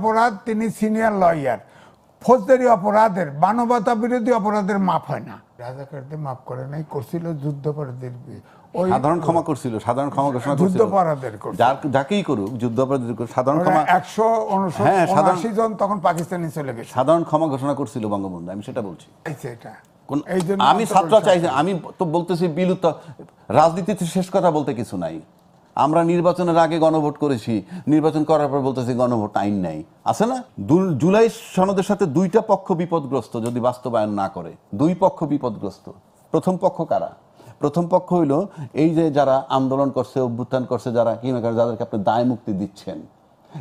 অপরাধ, তিনি senior lawyer. ফৌজদারি অপরাধের, মানবতা বিরোধী অপরাধের মাপ হয় না। রাজাকারদের মাফ করে নাই, করছিল যুদ্ধাপরাধীদের, ওই সাধারণ ক্ষমা করছিল, সাধারণ ক্ষমা ঘোষণা করছিল। যুদ্ধাপরাধের যাকেই করুক যুদ্ধাপরাধীদের সাধারণ ক্ষমা, 179 জন তখন পাকিস্তানে চলে গেছে, সাধারণ ক্ষমা ঘোষণা করছিল বঙ্গবন্ধু। আমি সেটা বলছি। এটা আমি ছাত্র চাইছি, আমি তো বলতেছি বিলুপ্ত রাজনীতিতে শেষ কথা বলতে কিছু নাই। আমরা নির্বাচনের আগে গণভোট করেছি, নির্বাচন করার পর বলতেছি গণভোট আইন নাই, আছে না? জুলাই সনদের সাথে দুইটা পক্ষ বিপদগ্রস্ত যদি বাস্তবায়ন না করে। দুই পক্ষ বিপদগ্রস্ত। প্রথম পক্ষ কারা? প্রথম পক্ষ হইল এই যে যারা আন্দোলন করছে, অভ্যুত্থান করছে, যারা যাদেরকে আপনি দায় মুক্তি দিচ্ছেন।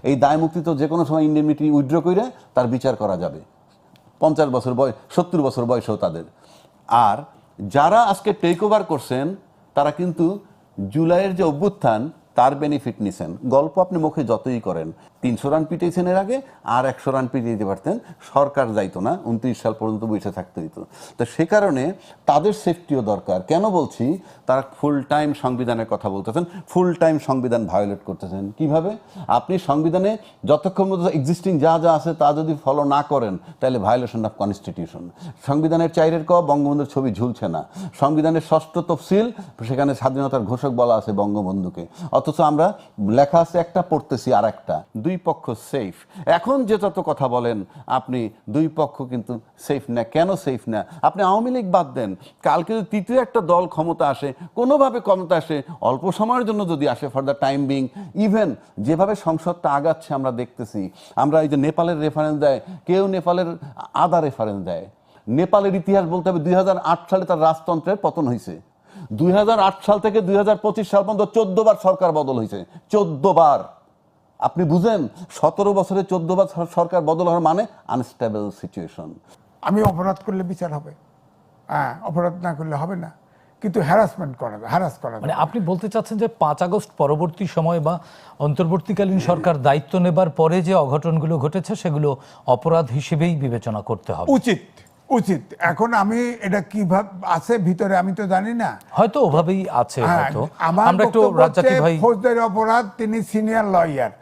এই দায় মুক্তি তো যে কোনো সময় ইন্ডেমনিটি উইথড্র করে তার বিচার করা যাবে, 50 বছর বয়স, 70 বছর বয়সেও তাদের। আর যারা আজকে টেক ওভার করছেন তারা কিন্তু জুলাইয়ের যে অভ্যুত্থান তার বেনিফিট নিছেন। গল্প আপনি মুখে যতই করেন, 300 রান পিটিয়েছেন এর আগে, আর 100 রান পিটিয়ে দিতে পারতেন, সরকার যাইতো না, 29 সাল পর্যন্ত বসে থাকতে হইতো। তো সে কারণে তাদের সেফটিও দরকার। কেন বলছি? তারা ফুল টাইম সংবিধানের কথা বলতেছেন, ফুল টাইম সংবিধান ভায়োলেট করতেছেন। কিভাবে? আপনি সংবিধানে যতক্ষণ পর্যন্ত এক্সিস্টিং যা যা আছে তা যদি ফলো না করেন তাহলে ভায়োলেশন অফ কনস্টিটিউশন। সংবিধানের 4 ক বঙ্গবন্ধুর ছবি ঝুলছে না। সংবিধানের 6ষ্ঠ তফসিল, সেখানে স্বাধীনতার ঘোষক বলা আছে বঙ্গবন্ধুকে, অথচ আমরা লেখা আছে একটা, পড়তেছি আর একটা। দুই পক্ষ সেফ। এখন যে যত কথা বলেন আপনি, দুই পক্ষ কিন্তু সেফ না। কেন সেফ না? আপনি আওয়ামী লীগ বাদ দেন, কালকে যদি তৃতীয় একটা দল ক্ষমতা আসে, কোনোভাবে ক্ষমতা আসে, অল্প সময়ের জন্য যদি আসে, for the time being, even যেভাবে সংসদটা আগাচ্ছে আমরা দেখতেছি, আমরা এই যে নেপালের রেফারেন্স দেয়, কেউ নেপালের আদা রেফারেন্স দেয়। নেপালের ইতিহাস বলতে হবে 2008 সালে তার রাজতন্ত্রের পতন হয়েছে। 2008 সাল থেকে 2025 সাল পর্যন্ত 14 বার সরকার বদল হয়েছে। 14 বার। আপনি বুঝেন 17 বছরে 14 বার সরকার বদল হওয়ার মানে আনস্টেবল সিচুয়েশন। আমি অপরাধ করলে বিচার হবে, হ্যাঁ, অপরাধ না করলে হবে না, কিন্তু হ্যারাসমেন্ট করা, হ্যারাস করা। মানে আপনি বলতে চাচ্ছেন যে 5 আগস্ট পরবর্তী সময় বা অন্তর্বর্তীকালীন সরকার দায়িত্ব নেবার পরে যে অঘটনগুলো ঘটেছে সেগুলো অপরাধ হিসেবেই বিবেচনা করতে হবে। উচিত, উচিত। এখন আমি এটা কিভাবে আছে ভিতরে আমি তো জানি না, হয়তো ওভাবেই আছে। হয়তো আমরা একটু রাজ্জাকি ভাই, ফৌজদারি অপরাধ, তিনি সিনিয়র লয়ার।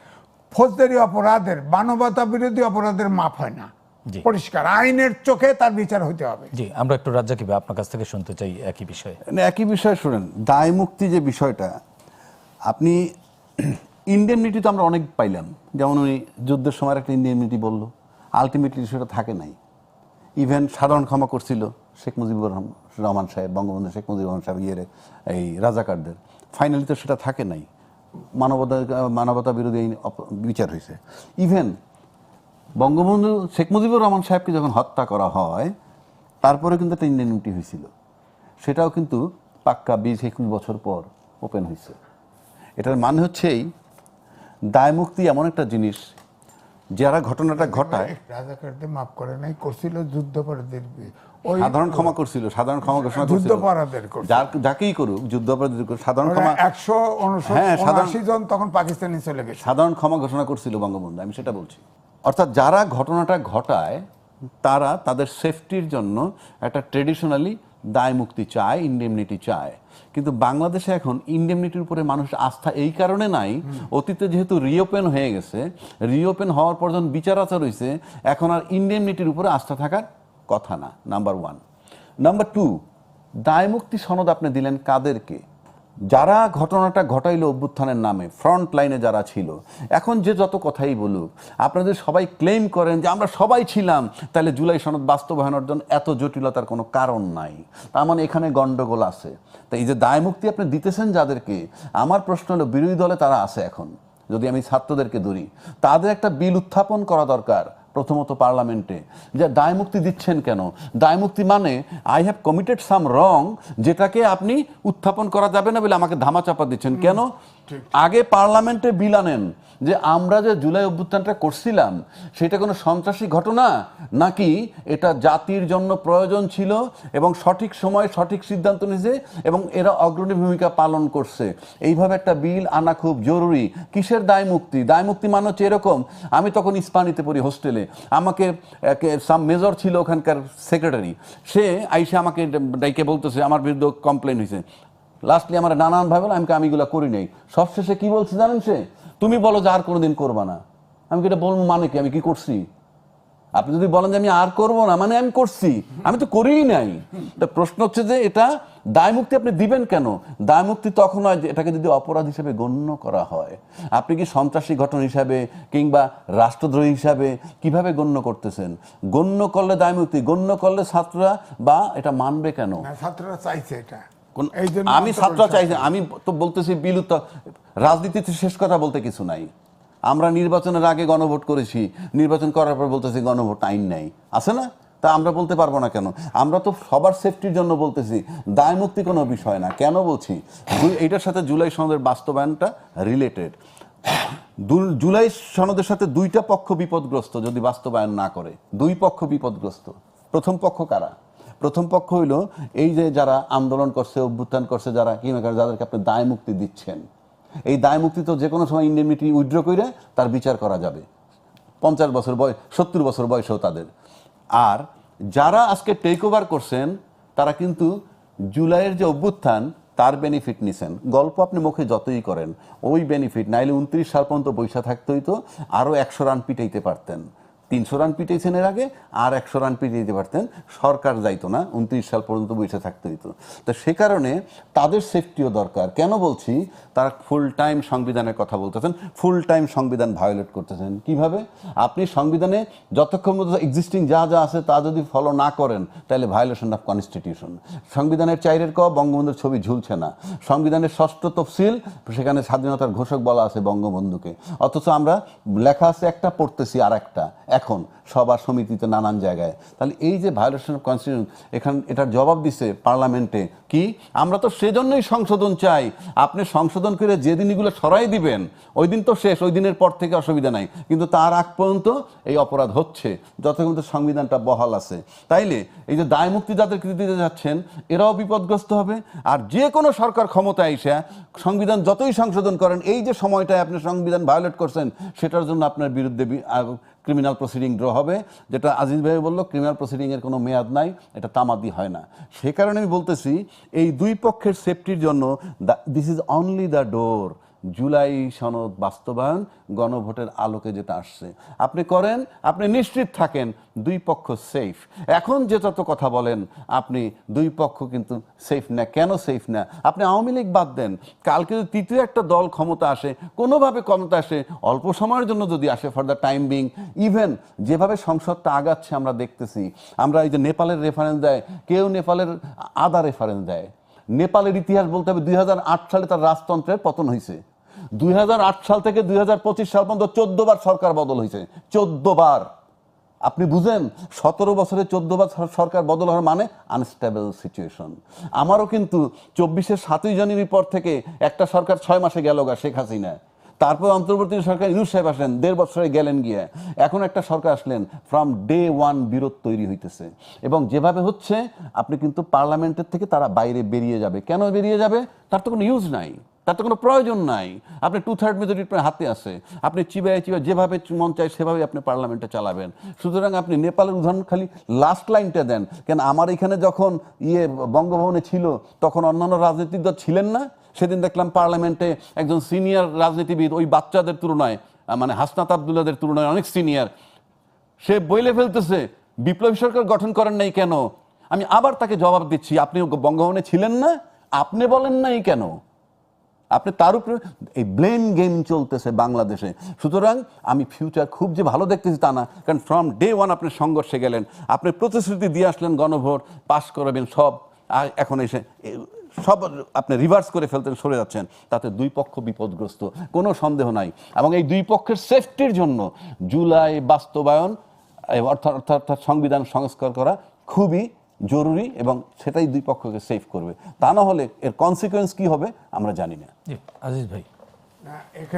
ফৌজদারি অপরাধের, মানবতা বিরোধী অপরাধের মাপ হয় না, পরিষ্কার আইনের চোখে তার বিচার হতে হবে। জি, আমরা একটু রাজ্জাকি ভাই আপনার কাছ থেকে শুনতে চাই একই বিষয়ে। একই বিষয় শুনেন, দায় মুক্তি যে বিষয়টা, আপনি ইন্ডেমনিটি তো আমরা অনেক পাইলাম, যেমন উনি যুদ্ধের সময় একটা ইন্ডেমনিটি বলল, আলটিমেটলি সেটা থাকে নাই। ইভেন সাধারণ ক্ষমা করছিল শেখ মুজিবুর রহমান সাহেব, বঙ্গবন্ধু শেখ মুজিবুর রহমান সাহেব, এই রাজাকারদের, ফাইনালি তো সেটা থাকে নাই। মানবতা বিরোধী বিচার হয়েছে। ইভেন বঙ্গবন্ধু শেখ মুজিবুর রহমান সাহেবকে যখন হত্যা করা হয়, তারপরে কিন্তু একটা ইন্ডেমনিটি হয়েছিল, সেটাও কিন্তু পাক্কা 20-21 বছর পর ওপেন হয়েছে। এটার মানে হচ্ছে এই দায় মুক্তি এমন একটা জিনিস, যারা ঘটনাটা ঘটায়, রাজাকারদের মাফ করে নাই, করছিল যুদ্ধাপরাধীদের, সাধারণ ক্ষমা করছিল, সাধারণ ক্ষমা ঘোষণা করছিল, যুদ্ধাপরাধের, যাকেই করুক যুদ্ধাপরাধীদের সাধারণ ক্ষমা, 179 জন তখন পাকিস্তানে চলে গেছে, সাধারণ ক্ষমা ঘোষণা করছিল বঙ্গবন্ধু। আমি সেটা বলছি। অর্থাৎ যারা ঘটনাটা ঘটায় তারা তাদের সেফটির জন্য একটা ট্রেডিশনালি দায় মুক্তি চায়, ইন্ডেমনিটি চায়। কিন্তু বাংলাদেশে এখন ইন্ডেমনিটির উপরে মানুষ আস্থা এই কারণে নাই, অতীতে যেহেতু রিওপেন হয়ে গেছে, রিওপেন হওয়ার পর যখন বিচার আচার হয়েছে, এখন আর ইন্ডেমনিটির উপরে আস্থা থাকার কথা না, নাম্বার 1। নাম্বার 2, দায় মুক্তি সনদ আপনি দিলেন কাদেরকে? যারা ঘটনাটা ঘটাইলো অভ্যুত্থানের নামে, ফ্রন্ট লাইনে যারা ছিল। এখন যে যত কথাই বলুক, আপনাদের সবাই ক্লেম করেন যে আমরা সবাই ছিলাম, তাহলে জুলাই সনদ বাস্তবায়নের জন্য এত জটিলতার কোনো কারণ নাই। তার মানে এখানে গন্ডগোল আছে। তাই এই যে দায় মুক্তি আপনি দিতেছেন যাদেরকে, আমার প্রশ্ন হলো বিরোধী দলে তারা আছে এখন, যদি আমি ছাত্রদেরকে ধরি, তাদের একটা বিল উত্থাপন করা দরকার প্রথমত পার্লামেন্টে, যে দায় মুক্তি দিচ্ছেন কেন? দায় মুক্তি মানে আই হ্যাভ কমিটেড সাম রং, যেটাকে আপনি উত্থাপন করা যাবে না বলে আমাকে ধামাচাপা দিচ্ছেন কেন? আগে পার্লামেন্টে বিল আনেন যে আমরা যে জুলাই অভ্যুত্থানটা করছিলাম সেটা কোনো সন্ত্রাসী ঘটনা নাকি এটা জাতির জন্য প্রয়োজন ছিল এবং সঠিক সময়ে সঠিক সিদ্ধান্ত নিয়েছে এবং এরা অগ্রণী ভূমিকা পালন করছে। এইভাবে একটা বিল আনা খুব জরুরি। কিসের দায় মুক্তি? দায় মুক্তি মানে হচ্ছে এরকম, আমি তখন ইস্পানিতে পড়ি হোস্টেলে, আমাকে সাম মেজর ছিল ওখানকার সেক্রেটারি, সে আইসে আমাকে ডাইকে বলতেছে আমার বিরুদ্ধে কমপ্লেন হয়েছে। লাস্টলি আমার নানান ভাবে আমি এগুলো করি নাই। সবশেষে কি বলছে জানেন? সে তুমি বলো যে আর কোনোদিন করবা না। আমি কি এটা বলবো মানে কি, আমি কি করছি? আপনি যদি বলেন যে আমি আর করবো না, মানে আমি করছি, আমি তো করিই নাই। তা প্রশ্ন হচ্ছে যে এটা দায় মুক্তি আপনি দিবেন কেন? দায় মুক্তি তখন হয় যে এটাকে যদি অপরাধ হিসেবে গণ্য করা হয়। আপনি কি সন্ত্রাসী ঘটনা হিসাবে কিংবা রাষ্ট্রদ্রোহী হিসাবে কিভাবে গণ্য করতেছেন? গণ্য করলে দায় মুক্তি, গণ্য করলে ছাত্ররা বা এটা মানবে কেন? না, ছাত্ররা চাইছে এটা। এই জন্য আমি ছাত্ররা চাইছি, আমি তো বলতেছি বিলুপ্ত রাজনীতিতে শেষ কথা বলতে কিছু নাই। আমরা নির্বাচনের আগে গণভোট করেছি, নির্বাচন করার পর বলতেছি গণভোট আইন নাই, আছে না? তা আমরা বলতে পারবো না কেন? আমরা তো সবার সেফটির জন্য বলতেছি, দায় মুক্তি কোনো বিষয় না। কেন বলছি? এইটার সাথে জুলাই সনদের বাস্তবায়নটা রিলেটেড। জুলাই সনদের সাথে দুইটা পক্ষ বিপদগ্রস্ত যদি বাস্তবায়ন না করে। দুই পক্ষ বিপদগ্রস্ত। প্রথম পক্ষ কারা? প্রথম পক্ষ হইল এই যে যারা আন্দোলন করছে, অভ্যুত্থান করছে, যারা যাদেরকে আপনি দায় মুক্তি দিচ্ছেন। এই দায় মুক্তি তো যে কোনো সময় ইন্ডেমনিটি উইথড্র করে তার বিচার করা যাবে, 50 বছর বয়স, 70 বছর বয়সেও তাদের। আর যারা আজকে টেক ওভার করছেন তারা কিন্তু জুলাইয়ের যে অভ্যুত্থান তার বেনিফিট নিছেন। গল্প আপনি মুখে যতই করেন, ওই বেনিফিট নাইলে 29 সাল পর্যন্ত বৈশা থাকতে হইতো, আরও 100 রান পিটাইতে পারতেন। 300 রান পিটাইছেন এর আগে, আর 100 রান পিটাইতে পারতেন, সরকার যাইতো না, 29 সাল পর্যন্ত বসে থাকতে হইতো। তো সে কারণে তাদের সেফটিও দরকার। কেন বলছি? তারা ফুল টাইম সংবিধানের কথা বলতেছেন, ফুল টাইম সংবিধান ভায়োলেট করতেছেন। কিভাবে? আপনি সংবিধানে যতক্ষণ মধ্যে এক্সিস্টিং যা যা আছে তা যদি ফলো না করেন তাহলে ভায়োলেশন অফ কনস্টিটিউশন। সংবিধানের 4 ক বঙ্গবন্ধুর ছবি ঝুলছে না। সংবিধানের 6ষ্ঠ তফসিল, সেখানে স্বাধীনতার ঘোষক বলা আছে বঙ্গবন্ধুকে, অথচ আমরা লেখা আছে একটা, পড়তেছি আর একটা। এখন সভা সমিতিতে নানান জায়গায়। তাহলে এই যে ভায়োলেশন অফ কনস্টিটিউশন, এখানে এটার জবাব দিচ্ছে পার্লামেন্টে কি? আমরা তো সেজন্যই সংশোধন চাই। আপনি সংশোধন করে যেদিন এগুলো সরাই দিবেন ওই দিন তো শেষ, ওই দিনের পর থেকে অসুবিধা নাই, কিন্তু তার আগ পর্যন্ত এই অপরাধ হচ্ছে যতক্ষণ তো সংবিধানটা বহাল আছে। তাইলে এই যে দায় মুক্তি যাদের দিতে যাচ্ছেন এরাও বিপদগ্রস্ত হবে। আর যে কোনো সরকার ক্ষমতায় এসে সংবিধান যতই সংশোধন করেন, এই যে সময়টায় আপনি সংবিধান ভায়োলেট করছেন সেটার জন্য আপনার বিরুদ্ধে ক্রিমিনাল প্রসিডিং ড্র হবে। যেটা আজিজ ভাই বললো, ক্রিমিনাল প্রসিডিংয়ের কোনো মেয়াদ নাই, এটা তামাদি হয় না। সে কারণে আমি বলতেছি এই দুই পক্ষের সেফটির জন্য this is only the door. July সনদ বাস্তবায়ন গণভোটের আলোকে যেটা আসছে আপনি করেন, আপনি নিশ্চিত থাকেন দুই পক্ষ সেফ। এখন যে যত কথা বলেন আপনি, দুই পক্ষ কিন্তু সেফ না। কেন সেফ না? আপনি আওয়ামী লীগ বাদ দেন, কালকে যদি তৃতীয় একটা দল ক্ষমতা আসে, কোনোভাবে ক্ষমতা আসে, অল্প সময়ের জন্য যদি আসে, for the time being, even যেভাবে সংসদটা আগাচ্ছে আমরা দেখতেছি, আমরা এই যে নেপালের রেফারেন্স দেয়, কেউ নেপালের আদা রেফারেন্স দেয়। নেপালের ইতিহাস বলতে হবে 2008 সালে তার রাজতন্ত্রের পতন হয়েছে। 2008 সাল থেকে 2025 সাল পর্যন্ত 14 বার সরকার বদল হয়েছে, 14 বার। আপনি বুঝেন 17 বছরে 14 বার সরকার বদল হওয়ার মানে আনস্টেবল সিচুয়েশন। আমারও কিন্তু 24-এর 7ই জানুয়ারির পর থেকে একটা সরকার 6 মাসে গেল গা, শেখ হাসিনা। তারপর অন্তর্বর্তী সরকার ইউনূস সাহেব আসলেন, 1.5 বছরে গেলেন গিয়ে। এখন একটা সরকার আসলেন, ফ্রম ডে ওয়ান বিরোধ তৈরি হইতেছে। এবং যেভাবে হচ্ছে আপনি কিন্তু পার্লামেন্টের থেকে তারা বাইরে বেরিয়ে যাবে। কেন বেরিয়ে যাবে? তার তো কোনো ইউজ নাই, তার তো কোনো প্রয়োজন নাই। আপনি 2/3 মেজরিটি আপনার হাতে আছে, আপনি চিবায় যেভাবে মন চায় সেভাবে আপনি পার্লামেন্টে চালাবেন। সুতরাং আপনি নেপালের উদাহরণ খালি লাস্ট লাইনটা দেন কেন। আমার এখানে যখন বঙ্গভবনে ছিল তখন অন্যান্য রাজনৈতিক দল ছিলেন না। সেদিন দেখলাম পার্লামেন্টে একজন সিনিয়র রাজনীতিবিদ, ওই বাচ্চাদের তুলনায়, মানে হাসনাত আবদুল্লাদের তুলনায় অনেক সিনিয়র, সে বইলে ফেলতেছে বিপ্লবী সরকার গঠন করেন নাই কেন। আমি আবার তাকে জবাব দিচ্ছি, আপনি বঙ্গভবনে ছিলেন না, আপনি বলেন নাই কেন? আপনি তার উপরে এই ব্লেম গেম চলতেছে বাংলাদেশে। সুতরাং আমি ফিউচার খুব যে ভালো দেখতেছি তা না, কারণ ফ্রম ডে ওয়ান আপনি সংঘর্ষে গেলেন, আপনি প্রতিশ্রুতি দিয়ে আসলেন গণভোট পাস করাবেন সব, আর এখন এসে সব আপনি রিভার্স করে ফেলতেন, সরে যাচ্ছেন। তাতে দুই পক্ষ বিপদগ্রস্ত, কোনো সন্দেহ নাই। এবং এই দুই পক্ষের সেফটির জন্য জুলাই বাস্তবায়ন অর্থাৎ সংবিধান সংস্কার করা খুবই জরুরি, এবং সেটাই দুই পক্ষকে সেফ করবে। তা না হলে এর কনসিকুয়েন্স কি হবে আমরা জানি না। আজিজ ভাই, এখানে